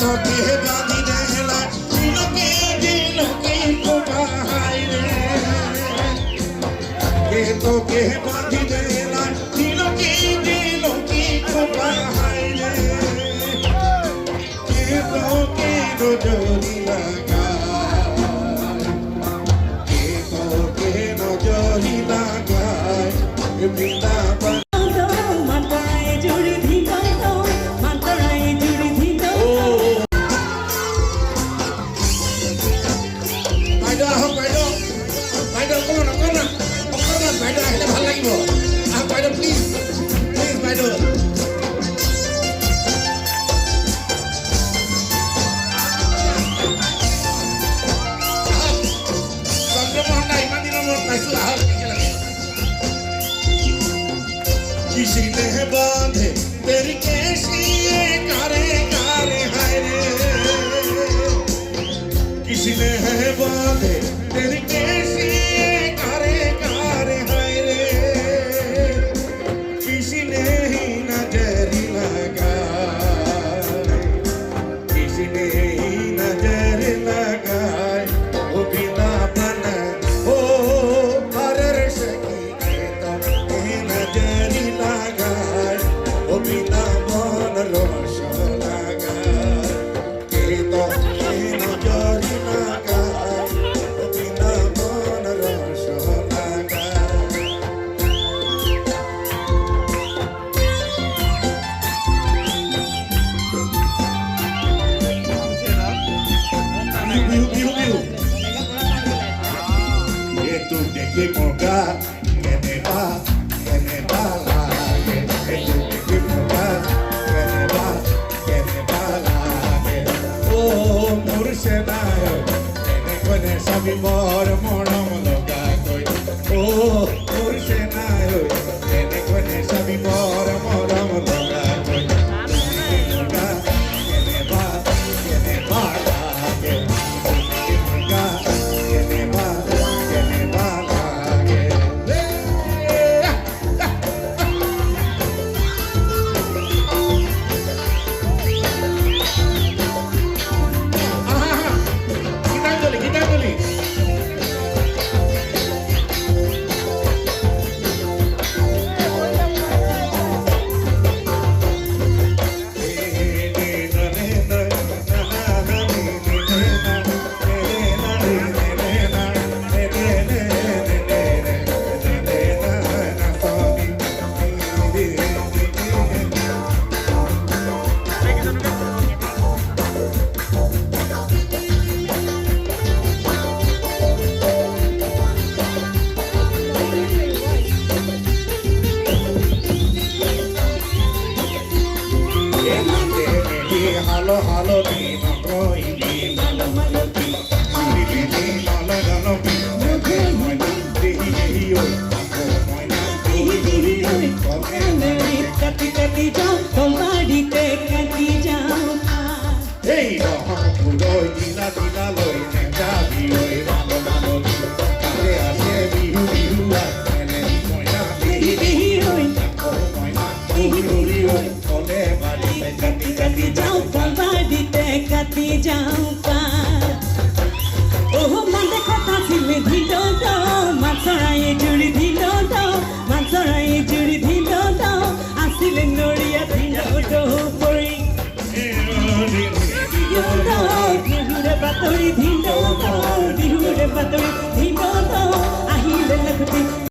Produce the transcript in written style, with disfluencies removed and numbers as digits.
তোকে বাঁধি দেলা দিলকে দিলকে কোপাই রে কে তোকে বাঁধি দেলা দিলকে দিলকে কোপাই রে কে তোকে নজরি লাগায় কে তোকে নজরি লাগায় বৃন্দাবন किसी ने बांधे तेरी कैसी कारे कारे हाय रे किसी ने बांधे तेरी कैसी कारे कारे हाय रे किसी ने ही नजरी लगाए किसी ने ही नजर लगाए वो बिना बना हो हर सकी के तो नजरी लगाए वो बिना मन रोश लगाए के तो नजरी लगाए वो बिना मन रोश लगाए ये तू देखे मौका कहने बा लागे ये तू देखे मौका कहने बा लागे ओ मुर्शदा कहने कोने सभी मोर मोड़म लगा कोई ओ मुर्शदा कहने कोने सभी मोर मोड़म लगा कोई कहने बा लागे halo halo di makoi di malo malo di siri di malo malo di moke moina di yo ako moina di yo kone kati kati jao tomari te kati jao hey no pudo dila dila loi nenda di oi malo malo di kare ase bihu bihu ene moina di yo ako moina di yo kone bari kati kati jao कति जाऊं पार ओह मने कथा सिले धिलो दो माछराई जुड़ी धिलो दो माछराई जुड़ी धिलो दो आसिले नोरिया धिलो दो परी धिलो दो बिहुरे बातरी धिलो दो बिहुरे बातरी